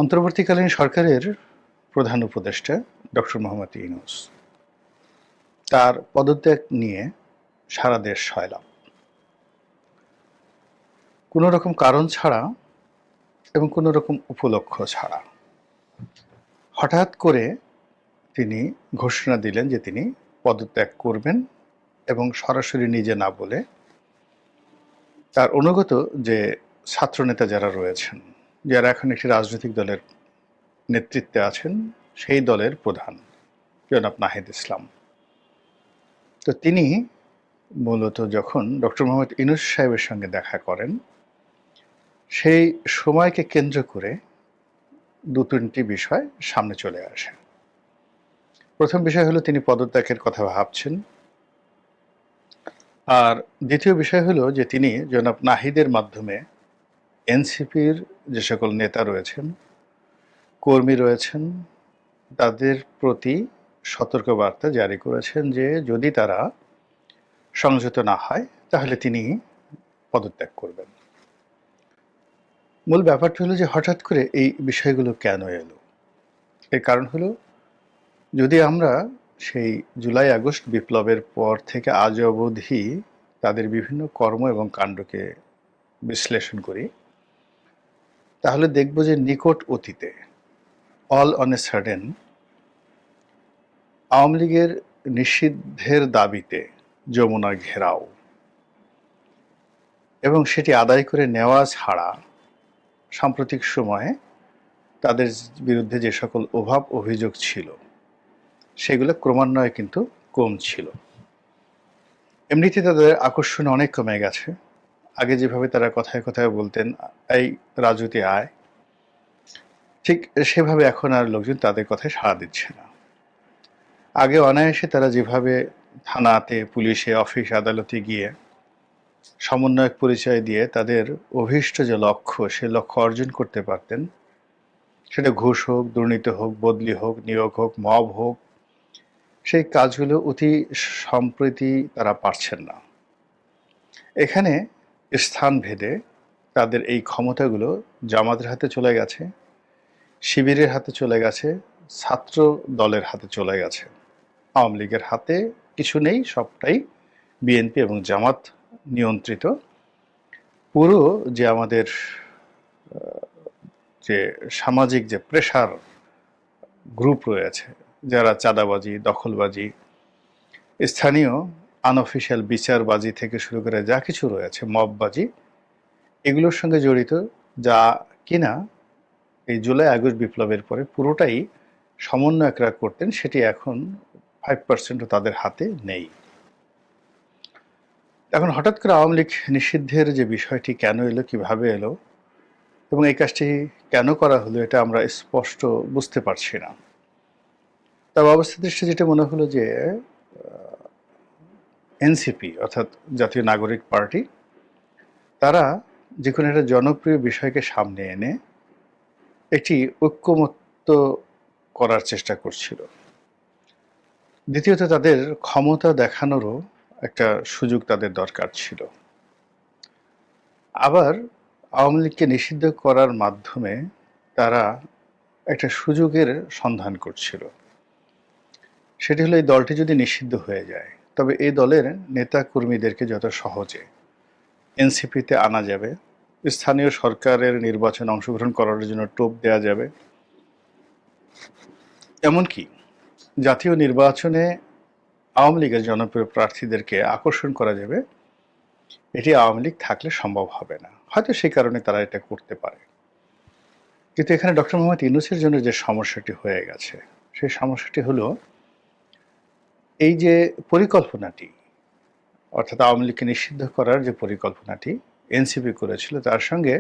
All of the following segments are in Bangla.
অন্তর্বর্তীকালীন সরকারের প্রধান উপদেষ্টা ডক্টর মোহাম্মদ ইউনূস তার পদত্যাগ নিয়ে সারা দেশ সয়লাব। কোনো রকম কারণ ছাড়া এবং কোনো রকম উপলক্ষ ছাড়া হঠাৎ করে তিনি ঘোষণা দিলেন যে তিনি পদত্যাগ করবেন এবং সরাসরি নিজে না বলে তার অনুগত যে ছাত্রনেতা যারা রয়েছেন, যারা এখন একটি রাজনৈতিক দলের নেতৃত্বে আছেন, সেই দলের প্রধান জনাব নাহিদ ইসলাম, তো তিনি মূলত যখন ডক্টর মোহাম্মদ ইউনূস সাহেবের সঙ্গে দেখা করেন, সেই সময়কে কেন্দ্র করে দু তিনটি বিষয় সামনে চলে আসে। প্রথম বিষয় হলো তিনি পদত্যাগের কথা ভাবছেন, আর দ্বিতীয় বিষয় হলো যে তিনি জনাব নাহিদের মাধ্যমে এনসিপির যে সকল নেতা রয়েছেন, কর্মী রয়েছেন, তাদের প্রতি সতর্কবার্তা জারি করেছেন যে যদি তারা সংযত না হয় তাহলে তিনি পদত্যাগ করবেন। মূল ব্যাপারটা হলো যে হঠাৎ করে এই বিষয়গুলো কেন এলো? এর কারণ হলো, যদি আমরা সেই জুলাই আগস্ট বিপ্লবের পর থেকে আজ অবধি তাদের বিভিন্ন কর্ম এবং কাণ্ডকে বিশ্লেষণ করি, তাহলে দেখব যে নিকট অতীতে all on a sudden Awami লীগের নিষিদ্ধের দাবিতে যমুনা ঘেরাও এবং সেটি আদায় করে নেওয়া ছাড়া সাম্প্রতিক সময়ে তাদের বিরুদ্ধে যে সকল অভাব অভিযোগ ছিল সেগুলো ক্রমান্বয়ে কিন্তু কম ছিল। এমনিতে তাদের আকর্ষণ অনেক কমে গেছে। আগে যেভাবে তারা কথায় কথায় বলতেন, এই রাজুতি আয়, ঠিক সেভাবে এখন আর লোকজন তাদের কথায় সাড়া দিচ্ছে না। আগে অনায়াসে তারা যেভাবে থানাতে, পুলিশে, অফিস আদালতে গিয়ে সমন্বয়ক পরিচয় দিয়ে তাদের অভীষ্ট যে লক্ষ্য, সে লক্ষ্য অর্জন করতে পারতেন, সেটা ঘুষ হোক, দুর্নীতি হোক, বদলি হোক, নিয়োগ হোক, মব হোক, সেই কাজগুলো অতি সম্প্রতি তারা পারছেন না। এখানে স্থান ভেদে তাদের এই ক্ষমতাগুলো জামাতের হাতে চলে গেছে, শিবিরের হাতে চলে গেছে, ছাত্র দলের হাতে চলে গেছে। আওয়ামী লীগের হাতে কিছু নেই, সবটাই বিএনপি এবং জামাত নিয়ন্ত্রিত। পুরো যে আমাদের যে সামাজিক যে প্রেশার গ্রুপ রয়েছে, যারা চাঁদাবাজি, দখলবাজি, স্থানীয় আনঅফিসিয়াল বিচারবাজি থেকে শুরু করে যা কিছু রয়েছে, মববাজি, এগুলোর সঙ্গে জড়িত, যা কিনা এই জুলাই আগস্ট বিপ্লবের পরে পুরোটাই সমন্বয়করা করতেন, সেটি এখন 5% তাদের হাতে নেই। এখন হঠাৎ করে আওয়ামী লীগ নিষিদ্ধের যে বিষয়টি কেন এলো, কিভাবে এলো এবং এই কাজটি কেন করা হলো, এটা আমরা স্পষ্ট বুঝতে পারছি না। তবে অবস্থা দৃষ্টি যেটা মনে হলো যে এনসিপি অর্থাৎ জাতীয় নাগরিক পার্টি, তারা যে কোনো একটা জনপ্রিয় বিষয়কে সামনে এনে একটি ঐক্যমত্য করার চেষ্টা করছিল। দ্বিতীয়ত তাদের ক্ষমতা দেখানোরও একটা সুযোগ তাদের দরকার ছিল। আবার আওয়ামী লীগকে নিষিদ্ধ করার মাধ্যমে তারা একটা সুযোগের সন্ধান করছিল। সেটি হলো, এই দলটি যদি নিষিদ্ধ হয়ে যায় তবে এই দলের নেতা কর্মীদেরকে যত সহজে এনসিপিতে আনা যাবে, স্থানীয় সরকারের নির্বাচনে অংশগ্রহণ করার জন্য টোপ দেওয়া যাবে, এমনকি জাতীয় নির্বাচনে আওয়ামী লীগের জনপ্রিয় প্রার্থীদেরকে আকর্ষণ করা যাবে, এটি আওয়ামী লীগ থাকলে সম্ভব হবে না। হয়তো সেই কারণে তারা এটা করতে পারে। কিন্তু এখানে ডক্টর মোহাম্মদ ইউনূসের জন্য যে সমস্যাটি হয়ে গেছে, সেই সমস্যাটি হলো এই যে পরিকল্পনাটি, অর্থাৎ আওয়ামী লীগকে নিষিদ্ধ করার যে পরিকল্পনাটি এনসিপি করেছিল, তার সঙ্গে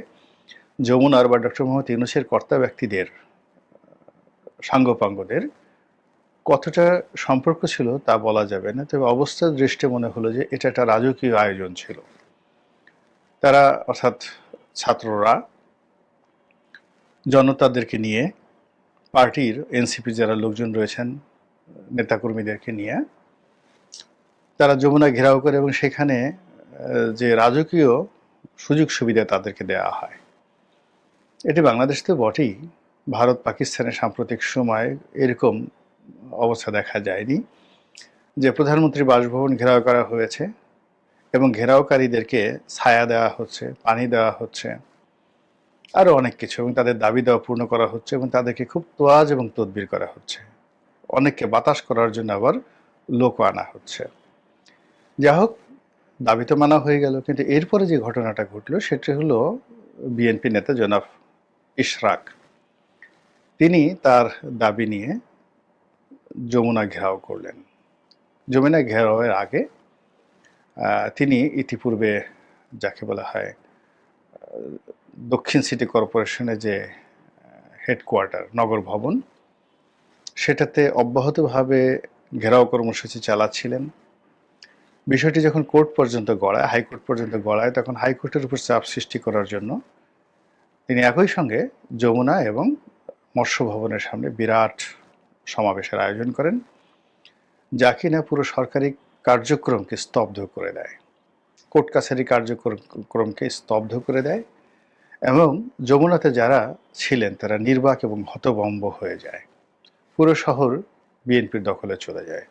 যমুনার বা ডক্টর মোহাম্মদ ইউনূসের কর্তা ব্যক্তিদের, সাঙ্গপাঙ্গদের কতটা সম্পর্ক ছিল তা বলা যাবে না। তবে অবস্থার দৃষ্টে মনে হলো যে এটা একটা রাজকীয় আয়োজন ছিল। তারা অর্থাৎ ছাত্ররা জনতাদেরকে নিয়ে, পার্টির এনসিপি যারা লোকজন রয়েছেন, নেতাকর্মীদেরকে নিয়ে তারা যমুনা ঘেরাও করে এবং সেখানে যে রাজকীয় সুযোগ সুবিধা তাদেরকে দেওয়া হয়, এটি বাংলাদেশ তো বটেই, ভারত পাকিস্তানের সাম্প্রতিক সময় এরকম অবস্থা দেখা যায়নি যে প্রধানমন্ত্রীর বাসভবন ঘেরাও করা হয়েছে এবং ঘেরাওকারীদেরকে ছায়া দেওয়া হচ্ছে, পানি দেওয়া হচ্ছে, আরও অনেক কিছু, এবং তাদের দাবি দেওয়া পূর্ণ করা হচ্ছে এবং তাদেরকে খুব তোয়াজ এবং তদবির করা হচ্ছে। অনেককে বাতাস করার জন্য আবার লোকও আনা হচ্ছে। যা হোক, দাবি তো মানা হয়ে গেল, কিন্তু এরপরে যে ঘটনাটা ঘটলো সেটি হলো বিএনপি নেতা জনাব ইশরাক, তিনি তার দাবি নিয়ে যমুনা ঘেরাও করলেন। যমুনা ঘেরাওয়ের আগে তিনি ইতিপূর্বে যাকে বলা হয় দক্ষিণ সিটি কর্পোরেশনের যে হেডকোয়ার্টার নগর ভবন, সেটাতে অব্যাহতভাবে ঘেরাও কর্মসূচি চালাচ্ছিলেন। বিষয়টি যখন কোর্ট পর্যন্ত গড়ায়, হাইকোর্ট পর্যন্ত গড়ায়, তখন হাইকোর্টের উপর চাপ সৃষ্টি করার জন্য তিনি একই সঙ্গে যমুনা এবং মৎস্য ভবনের সামনে বিরাট সমাবেশের আয়োজন করেন, যা কিনা পুরো সরকারি কার্যক্রমকে স্তব্ধ করে দেয়, কোর্ট কাছারি কার্যক্রমকে স্তব্ধ করে দেয়, এবং যমুনাতে যারা ছিলেন তারা নির্বাক এবং হতভম্ব হয়ে যায়। পুরো শহর বিএনপির দখলে চলে যায়।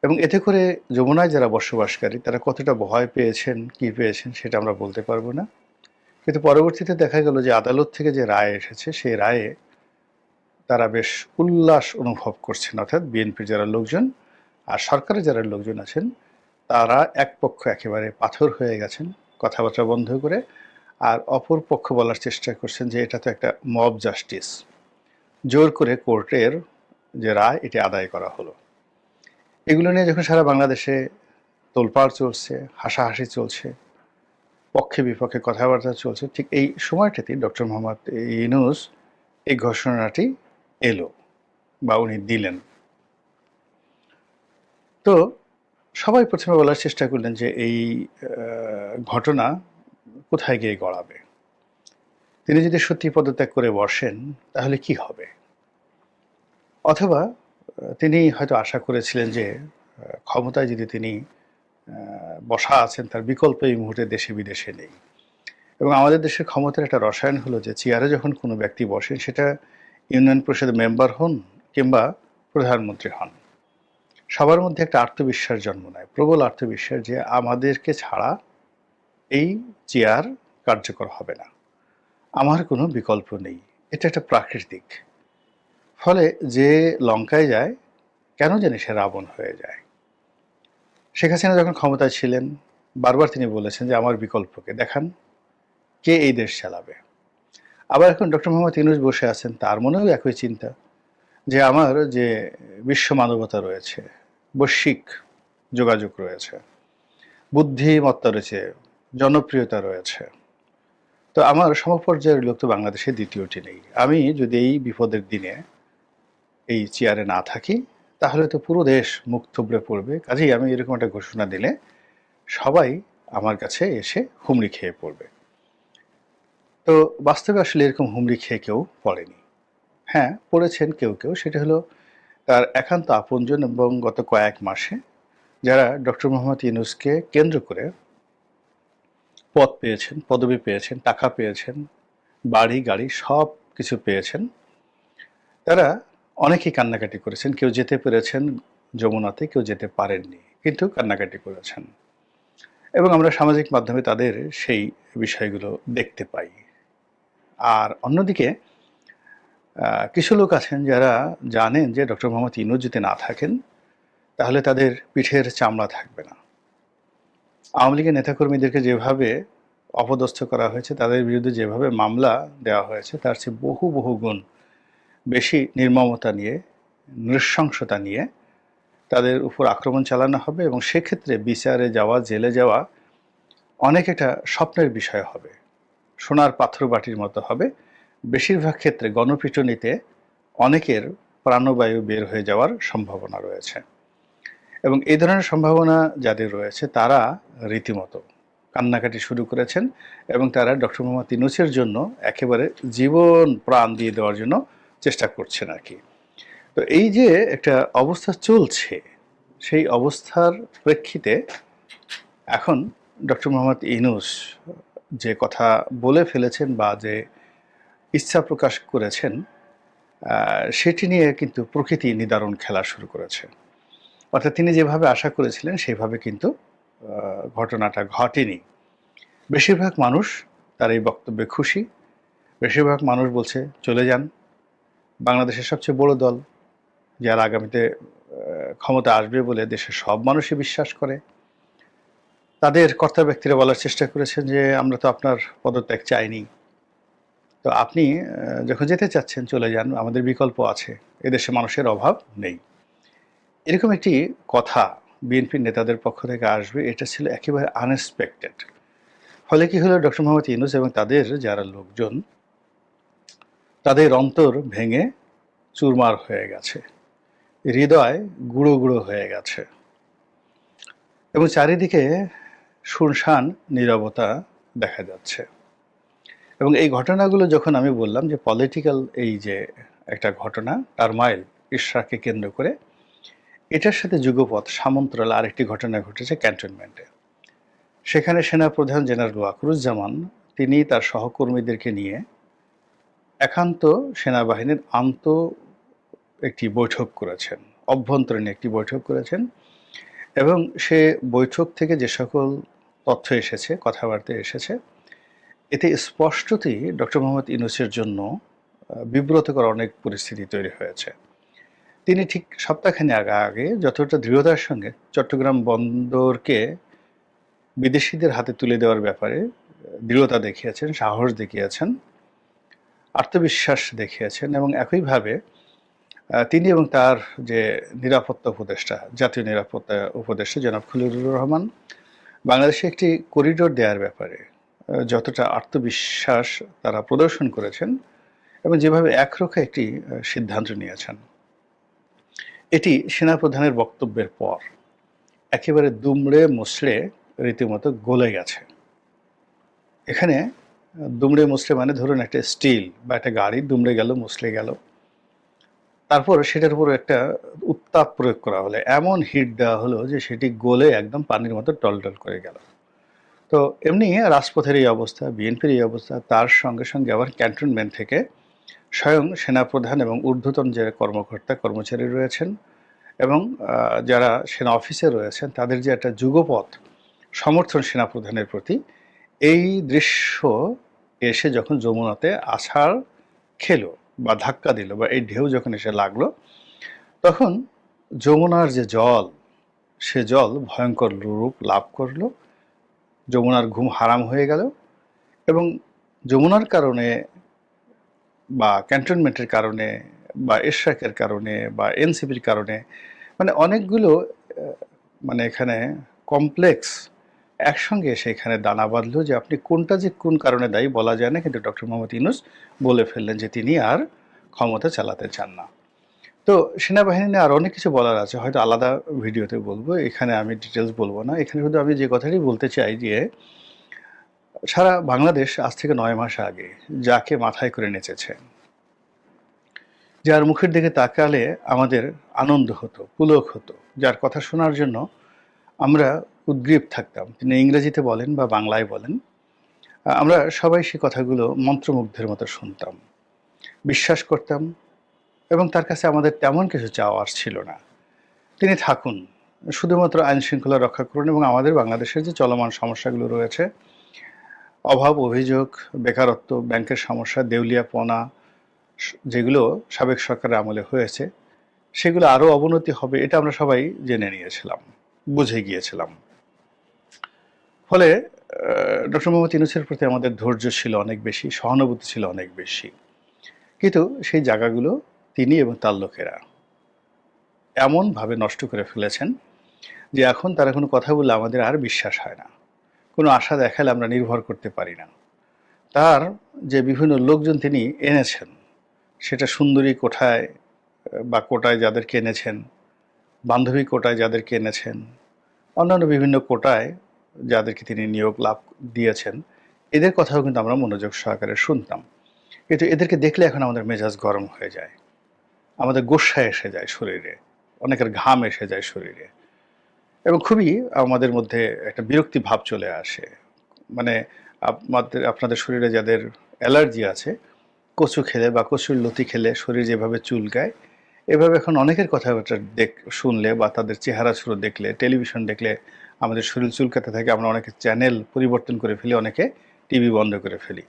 এবং এতে করে যমুনায় যারা বসবাসকারী তারা কতটা ভয় পেয়েছেন, কি পেয়েছেন, সেটা আমরা বলতে পারবো না। কিন্তু পরবর্তীতে দেখা গেল যে আদালত থেকে যে রায় এসেছে, সেই রায়ে তারা বেশ উল্লাস অনুভব করছেন, অর্থাৎ বিএনপির যারা লোকজন আর সরকারের যারা লোকজন আছেন তারা এক পক্ষ একেবারে পাথর হয়ে গেছেন কথাবার্তা বন্ধ করে, আর অপর পক্ষ বলার চেষ্টা করছেন যে এটা তো একটা মব জাস্টিস, জোর করে কোর্টের যে রায় এটি আদায় করা হলো। এগুলো নিয়ে যখন সারা বাংলাদেশে তোলপাড় চলছে, হাসাহাসি চলছে, পক্ষে বিপক্ষে কথাবার্তা চলছে, ঠিক এই সময়টাতেই ডক্টর মোহাম্মদ ইউনূস এই ঘোষণাটি এলো বা উনি দিলেন। তো সবাই প্রথমে বলার চেষ্টা করলেন যে এই ঘটনা কোথায় গিয়ে গড়াবে, তিনি যদি সত্যি পদত্যাগ করে বসেন তাহলে কি হবে, অথবা তিনি হয়তো আশা করেছিলেন যে ক্ষমতায় যদি তিনি বসা আছেন তার বিকল্প এই মুহূর্তে দেশে বিদেশে নেই। এবং আমাদের দেশের ক্ষমতার একটা রসায়ন হলো যে চেয়ারে যখন কোনো ব্যক্তি বসেন, সেটা ইউনিয়ন পরিষদের মেম্বার হন কিংবা প্রধানমন্ত্রী হন, সবার মধ্যে একটা আত্মবিশ্বাস জন্ম নেয়, প্রবল আত্মবিশ্বাস যে আমাদেরকে ছাড়া এই চেয়ার কার্যকর হবে না, আমার কোনো বিকল্প নেই। এটা একটা প্রাকৃতিক। ফলে যে লঙ্কায় যায় কেন জানি সে রাবণ হয়ে যায়। শেখ হাসিনা যখন ক্ষমতায় ছিলেন বারবার তিনি বলেছেন যে আমার বিকল্পকে দেখান, কে এই দেশ চালাবে। আবার এখন ডক্টর মোহাম্মদ ইউনূস বসে আছেন, তার মনেও একই চিন্তা যে আমার যে বিশ্ব মানবতা রয়েছে, বৈশ্বিক যোগাযোগ রয়েছে, বুদ্ধিমত্তা রয়েছে, জনপ্রিয়তা রয়েছে, তো আমার সমপর্যায়ের লোক তো বাংলাদেশে দ্বিতীয়টি নেই। আমি যদি এই বিপদের দিনে এই চেয়ারে না থাকি তাহলে তো পুরো দেশ মুখ থুবড়ে পড়বে, কাজেই আমি এরকম একটা ঘোষণা দিলে সবাই আমার কাছে এসে হুমড়ি খেয়ে পড়বে। তো বাস্তবে আসলে এরকম হুমড়ি খেয়ে কেউ পড়েনি। হ্যাঁ, পড়েছেন কেউ কেউ, সেটা হলো তার একান্ত আপনজন এবং গত কয়েক মাসে যারা ডক্টর মোহাম্মদ ইউনূসকে কেন্দ্র করে পদ পেয়েছেন, পদবি পেয়েছেন, টাকা পেয়েছেন, বাড়ি গাড়ি সব কিছু পেয়েছেন, তারা অনেকেই কান্নাকাটি করেছেন। কেউ যেতে পেরেছেন যমুনাতে, কেউ যেতে পারেননি, কিন্তু কান্নাকাটি করেছেন। এবং আমরা সামাজিক মাধ্যমে তাদের সেই বিষয়গুলো দেখতে পাই। আর অন্যদিকে কিছু লোক আছেন যারা জানেন যে ডক্টর মোহাম্মদ ইউনূস যদি না থাকেন তাহলে তাদের পিঠের চামড়া থাকবে না। আওয়ামী লীগের নেতাকর্মীদেরকে যেভাবে অপদস্থ করা হয়েছে, তাদের বিরুদ্ধে যেভাবে মামলা দেওয়া হয়েছে, তার চেয়ে বহু বহু গুণ বেশি নির্মমতা নিয়ে, নৃশংসতা নিয়ে তাদের উপর আক্রমণ চালানো হবে, এবং সেক্ষেত্রে বিচারে যাওয়া, জেলে যাওয়া অনেক একটা স্বপ্নের বিষয় হবে, সোনার পাথর বাটির মতো হবে। বেশিরভাগ ক্ষেত্রে গণপিটুনিতে অনেকের প্রাণবায়ু বের হয়ে যাওয়ার সম্ভাবনা রয়েছে, এবং এই ধরনের সম্ভাবনা যাদের রয়েছে তারা রীতিমতো কান্নাকাটি শুরু করেছেন, এবং তারা ডক্টর মোহাম্মদ ইউনূসের জন্য একেবারে জীবন প্রাণ দিয়ে দেওয়ার জন্য চেষ্টা করছেন আর কি। তো এই যে একটা অবস্থা চলছে, সেই অবস্থার প্রেক্ষিতে এখন ডক্টর মোহাম্মদ ইউনূস যে কথা বলে ফেলেছেন বা যে ইচ্ছা প্রকাশ করেছেন, সেটি নিয়ে কিন্তু প্রকৃতি নিদারুণ খেলা শুরু করেছে। অর্থাৎ তিনি যেভাবে আশা করেছিলেন সেভাবে কিন্তু ঘটনাটা ঘটেনি। বেশিরভাগ মানুষ তার এই বক্তব্যে খুশি। বেশিরভাগ মানুষ বলছে চলে যান। বাংলাদেশের সবচেয়ে বড় দল, যারা আগামীতে ক্ষমতা আসবে বলে দেশের সব মানুষই বিশ্বাস করে, তাদের কর্তা ব্যক্তিরা বলার চেষ্টা করেছেন যে আমরা তো আপনার পদত্যাগ চাইনি, তো আপনি যখন যেতে চাচ্ছেন চলে যান, আমাদের বিকল্প আছে, এদেশে মানুষের অভাব নেই। এরকম একটি কথা বিএনপির নেতাদের পক্ষ থেকে আসবে, এটা ছিল একেবারে আনএক্সপেক্টেড। ফলে কি হলো, ডক্টর মোহাম্মদ ইউনূস এবং তাদের যারা লোকজন, তাদের অন্তর ভেঙে চুরমার হয়ে গেছে, হৃদয় গুঁড়ো গুঁড়ো হয়ে গেছে এবং চারিদিকে শুনশান নীরবতা দেখা যাচ্ছে। এবং এই ঘটনাগুলো যখন আমি বললাম যে পলিটিক্যাল, এই যে একটা ঘটনা টারমাইল ইশরাককে কেন্দ্র করে, এটার সাথে যুগপৎ সামন্তরাল আরেকটি ঘটনা ঘটেছে ক্যান্টনমেন্টে। সেখানে সেনাপ্রধান জেনারেল ওয়াকরুজ্জামান তিনি তার সহকর্মীদেরকে নিয়ে একান্ত সেনাবাহিনীর একটি বৈঠক করেছেন, অভ্যন্তরীণ একটি বৈঠক করেছেন। এবং সে বৈঠক থেকে যে সকল তথ্য এসেছে, কথাবার্তা এসেছে, এতে স্পষ্টতই ডক্টর মোহাম্মদ ইউনূসের জন্য বিব্রতকর অনেক পরিস্থিতি তৈরি হয়েছে। তিনি ঠিক সপ্তাহখানেক আগে যতটা দৃঢ়তার সঙ্গে চট্টগ্রাম বন্দরকে বিদেশিদের হাতে তুলে দেওয়ার ব্যাপারে দৃঢ়তা দেখিয়েছেন, সাহস দেখিয়েছেন, আত্মবিশ্বাস দেখিয়েছেন, এবং একইভাবে তিনি এবং তার যে নিরাপত্তা উপদেষ্টা, জাতীয় নিরাপত্তা উপদেষ্টা জনাব খলিলুর রহমান, বাংলাদেশে একটি করিডোর দেওয়ার ব্যাপারে যতটা আত্মবিশ্বাস তারা প্রদর্শন করেছেন এবং যেভাবে একরোখা একটি সিদ্ধান্ত নিয়েছেন, এটি সেনাপ্রধানের বক্তব্যের পর একেবারে দুমড়ে মুচড়ে রীতিমতো গলে গেছে। এখানে দুমড়ে মুচড়ে মানে ধরুন একটা স্টিল বা একটা গাড়ি দুমড়ে গেল, মুচড়ে গেল, তারপর সেটার উপর একটা উত্তাপ প্রয়োগ করা হলো, এমন হিট দেওয়া হলো যে সেটি গলে একদম পানির মতো টলটল করে গেল। তো এমনি রাজপথের এই অবস্থা, বিএনপির এই অবস্থা, তার সঙ্গে সঙ্গে আবার ক্যান্টনমেন্ট থেকে স্বয়ং সেনাপ্রধান এবং ঊর্ধ্বতন যে কর্মকর্তা কর্মচারী রয়েছেন এবং যারা সেনা অফিসে রয়েছেন, তাদের যে একটা যুগপৎ সমর্থন সেনাপ্রধানের প্রতি, এই দৃশ্য এসে যখন যমুনাতে আছাড় খেলো বা ধাক্কা দিল বা এই ঢেউ যখন এসে লাগলো, তখন যমুনার যে জল, সে জল ভয়ঙ্কর রূপ লাভ করলো। যমুনার ঘুম হারাম হয়ে গেল এবং যমুনার কারণে বা ক্যান্টনমেন্টের কারণে বা ইশরাকের কারণে বা এনসিপির কারণে, মানে অনেকগুলো মানে এখানে কমপ্লেক্স একসঙ্গে এসে এখানে দানা বাঁধলো যে আপনি কোনটা যে কোন কারণে দায়ী বলা যায় না, কিন্তু ডক্টর মোহাম্মদ ইউনূস বলে ফেললেন যে তিনি আর ক্ষমতা চালাতে চান না। তো সেনাবাহিনী নিয়ে আর অনেক কিছু বলার আছে, হয়তো আলাদা ভিডিওতে বলবো, এখানে আমি ডিটেলস বলবো না। এখানে শুধু আমি যে কথাটি বলতে চাই যে সারা বাংলাদেশ আজ থেকে 9 মাস আগে যাকে মাথায় করে নেচেছে, যার মুখের দিকে তাকালে আমাদের আনন্দ হতো, পুলক হতো, যার কথা শোনার জন্য আমরা উদ্গ্রীব থাকতাম, তিনি ইংরেজিতে বলেন বা বাংলায় বলেন, আমরা সবাই সে কথাগুলো মন্ত্রমুগ্ধের মতো শুনতাম, বিশ্বাস করতাম এবং তার কাছে আমাদের তেমন কিছু চাওয়ার ছিল না। তিনি থাকুন, শুধুমাত্র আইন শৃঙ্খলা রক্ষা করুন এবং আমাদের বাংলাদেশের যে চলমান সমস্যাগুলো রয়েছে, অভাব, অভিযোগ, বেকারত্ব, ব্যাংকের সমস্যা, দেউলিয়াপনা, যেগুলো সাবেক সরকারের আমলে হয়েছে, সেগুলো আরও অবনতি হবে, এটা আমরা সবাই জেনে নিয়েছিলাম, বুঝে গিয়েছিলাম। ফলে ডক্টর মোহাম্মদ ইউনূসের প্রতি আমাদের ধৈর্য ছিল অনেক বেশি, সহানুভূতি ছিল অনেক বেশি। কিন্তু সেই জায়গাগুলো তিনি এবং তার লোকেরা এমনভাবে নষ্ট করে ফেলেছেন যে এখন তারা কোনো কথা বললে আমাদের আর বিশ্বাস হয় না, কোনো আশা দেখালে আমরা নির্ভর করতে পারি না। তার যে বিভিন্ন লোকজন তিনি এনেছেন, সেটা সুন্দরী কোঠায় বা কোটায় যাদেরকে এনেছেন, বান্ধবী কোটায় যাদেরকে এনেছেন, অন্যান্য বিভিন্ন কোটায় যাদেরকে তিনি নিয়োগ লাভ দিয়েছেন, এদের কথাও কিন্তু আমরা মনোযোগ সহকারে শুনতাম। কিন্তু এদেরকে দেখলে এখন আমাদের মেজাজ গরম হয়ে যায়, আমাদের গোস্বা এসে যায় শরীরে, অনেকের ঘাম এসে যায় শরীরে এবং খুবই আমাদের মধ্যে একটা বিরক্তি ভাব চলে আসে। মানে আপনাদের শরীরে যাদের অ্যালার্জি আছে, কচু খেলে বা কচুর লতি খেলে শরীর যেভাবে চুলকায়, এভাবে এখন অনেকের কথাবার্তা শুনলে বা তাদের চেহারা সুরত দেখলে, টেলিভিশন দেখলে আমাদের শরীর চুলকাতে থাকে। আমরা অনেকে চ্যানেল পরিবর্তন করে ফেলি, অনেকে টিভি বন্ধ করে ফেলি।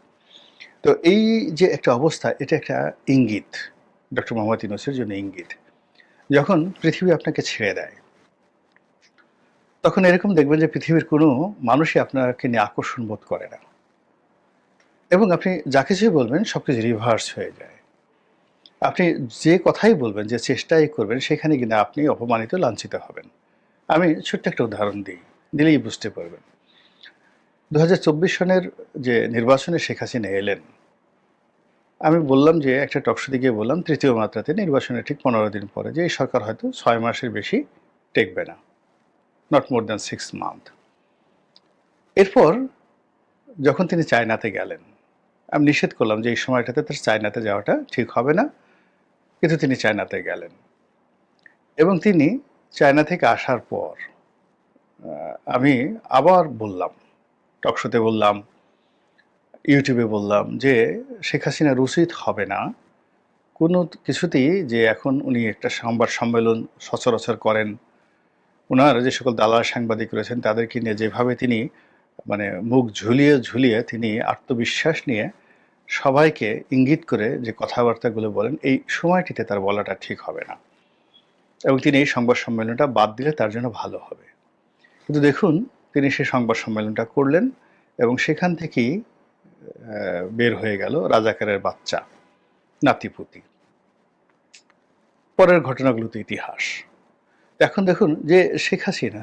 তো এই যে একটা অবস্থা, এটা একটা ইঙ্গিত, ডক্টর মোহাম্মদ ইউনূসের জন্য ইঙ্গিত। যখন পৃথিবী আপনাকে ছেড়ে দেয়, তখন এরকম দেখবেন যে পৃথিবীর কোনো মানুষই আপনাকে নিয়ে আকর্ষণ বোধ করে না, এবং আপনি যা কিছুই বলবেন সবকিছু রিভার্স হয়ে যায়। আপনি যে কথাই বলবেন, যে চেষ্টাই করবেন, সেখানে কিনা আপনি অপমানিত, লাঞ্ছিত হবেন। আমি ছোট্ট একটা উদাহরণ দিলেই বুঝতে পারবেন। 2024 সনের যে নির্বাচনে শেখ হাসিনা এলেন, আমি বললাম যে একটা টকশোতে গিয়ে বললাম তৃতীয় মাত্রাতে নির্বাচনের ঠিক 15 দিন পরে যে এই সরকার হয়তো 6 মাসের বেশি টেকবে না, নট মোর দ্যান 6 মান্থ। এরপর যখন তিনি চায়নাতে গেলেন, আমি নিষেধ করলাম যে এই সময়টাতে তার চায়নাতে যাওয়াটা ঠিক হবে না, কিন্তু তিনি চায়নাতে গেলেন। এবং তিনি চায়না থেকে আসার পর আমি আবার বললাম, টকশোতে বললাম, ইউটিউবে বললাম যে শেখ হাসিনার উচিত হবে না কোনো কিছুতেই যে এখন উনি একটা সংবাদ সম্মেলন সচরাচর করেন, ওনার যে সকল দালাল সাংবাদিক রয়েছেন তাদেরকে নিয়ে যেভাবে তিনি মানে মুখ ঝুলিয়ে ঝুলিয়ে তিনি আত্মবিশ্বাস নিয়ে সবাইকে ইঙ্গিত করে যে কথাবার্তাগুলো বলেন, এই সময়টিতে তার বলাটা ঠিক হবে না, এবং তিনি এই সংবাদ সম্মেলনটা বাদ দিলে তার জন্য ভালো হবে। কিন্তু দেখুন, তিনি সেই সংবাদ সম্মেলনটা করলেন এবং সেখান থেকেই বের হয়ে গেল রাজাকারের বাচ্চা, নাতিপুতি। পরের ঘটনাগুলো তো ইতিহাস। এখন দেখুন যে শেখ হাসিনা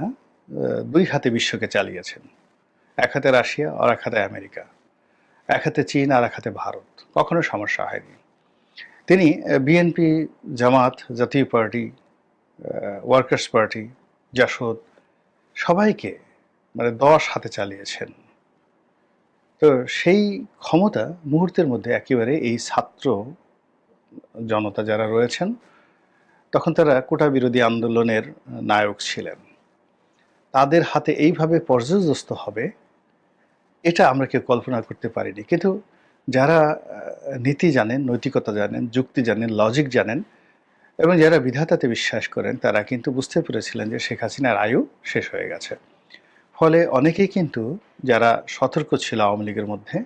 দুই হাতে বিশ্বকে চালিয়েছেন, এক হাতে রাশিয়া আর এক হাতে আমেরিকা, এক হাতে চীন আর এক হাতে ভারত, কখনো সমস্যা হয়নি। তিনি বিএনপি, জামাত, জাতীয় পার্টি, ওয়ার্কার্স পার্টি, জাসদ, সবাইকে মানে 10 হাতে চালিয়েছেন। তো সেই ক্ষমতা মুহূর্তের মধ্যে একেবারে এই ছাত্র জনতা যারা রয়েছেন, তখন তারা কোটা বিরোধী আন্দোলনের নায়ক ছিলেন, তাদের হাতে এইভাবে পর্যদস্ত হবে, এটা আমরা কেউ কল্পনা করতে পারিনি। কিন্তু যারা নীতি জানেন, নৈতিকতা জানেন, যুক্তি জানেন, লজিক জানেন, এবং যারা বিধাতাতে বিশ্বাস করেন, তারা কিন্তু বুঝতে পেরেছিলেন যে শেখ হাসিনার আয়ু শেষ হয়ে গেছে। ফলে অনেকেই কিন্তু যারা সতর্ক ছিল আওয়ামী লীগের মধ্যে,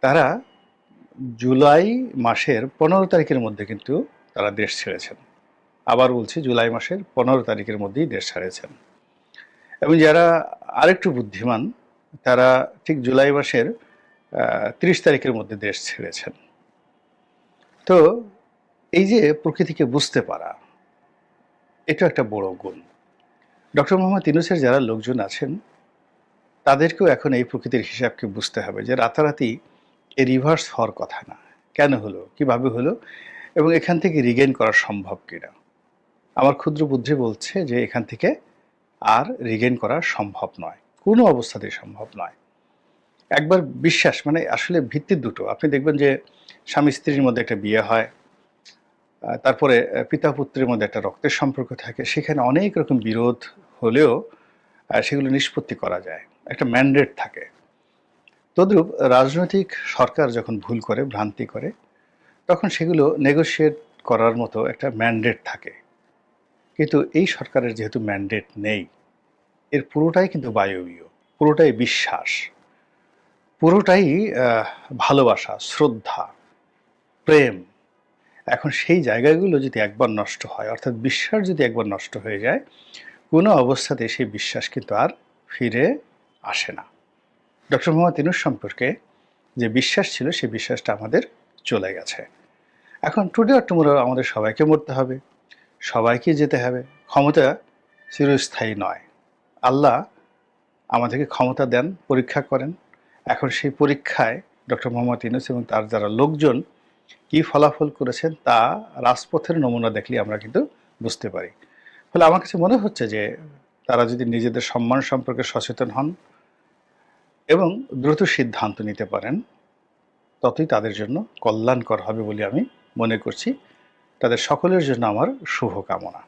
তারা জুলাই মাসের 15 তারিখের মধ্যে কিন্তু তারা দেশ ছেড়েছেন। আবার বলছি, জুলাই মাসের 15 তারিখের মধ্যেই দেশ ছাড়েছেন। এবং যারা আরেকটু বুদ্ধিমান, তারা ঠিক জুলাই মাসের 30 তারিখের মধ্যে দেশ ছেড়েছেন। তো এই যে প্রকৃতিকে বুঝতে পারা, এটা একটা বড় গুণ। ডক্টর মোহাম্মদ ইউনূসের যারা লোকজন আছেন, তাদেরকেও এখন এই প্রকৃতির হিসাবকে বুঝতে হবে যে রাতারাতি এই রিভার্স হওয়ার কথা না। কেন হলো, কিভাবে হলো, এবং এখান থেকে রিগেইন করা সম্ভব কিনা। আমার ক্ষুদ্র বুদ্ধি বলছে যে এখান থেকে আর রিগেইন করা সম্ভব নয়, কোনো অবস্থাতেই সম্ভব নয়। একবার বিশ্বাস, মানে আসলে ভিত্তি দুটো। আপনি দেখবেন যে স্বামী স্ত্রীর মধ্যে একটা বিয়ে হয়, তারপরে পিতা পুত্রের মধ্যে একটা রক্তের সম্পর্ক থাকে, সেখানে অনেক রকম বিরোধ হলেও সেগুলো নিষ্পত্তি করা যায়, একটা ম্যান্ডেট থাকে। তদ্রূপ রাজনৈতিক সরকার যখন ভুল করে, ভ্রান্তি করে, তখন সেগুলো নেগোশিয়েট করার মতো একটা ম্যান্ডেট থাকে। কিন্তু এই সরকারের যেহেতু ম্যান্ডেট নেই, এর পুরোটাই কিন্তু বায়বীয়, পুরোটাই বিশ্বাস, পুরোটাই ভালোবাসা, শ্রদ্ধা, প্রেম। এখন সেই জায়গাগুলো যদি একবার নষ্ট হয়, অর্থাৎ বিশ্বাস যদি একবার নষ্ট হয়ে যায়, কোনো অবস্থাতে সেই বিশ্বাস কিন্তু আর ফিরে আসে না। ডক্টর মোহাম্মদ ইউনূস সম্পর্কে যে বিশ্বাস ছিল, সেই বিশ্বাসটা আমাদের চলে গেছে। এখন টুডে অর টুমরো আমাদের সবাইকে মরতে হবে, সবাইকে যেতে হবে। ক্ষমতা চিরস্থায়ী নয়। আল্লাহ আমাদেরকে ক্ষমতা দেন, পরীক্ষা করেন। এখন সেই পরীক্ষায় ডক্টর মোহাম্মদ ইউনূস এবং তার যারা লোকজন কি ফলাফল করেছেন, তা রাজপথের নমুনা দেখলে আমরা কিন্তু বুঝতে পারি। ফলে আমার কাছে মনে হচ্ছে যে তারা যদি নিজেদের সম্মান সম্পর্কে সচেতন হন এবং দ্রুত সিদ্ধান্ত নিতে পারেন, ততই তাদের জন্য কল্যাণকর হবে বলে আমি মনে করছি। তাদের সকলের জন্য আমার শুভকামনা।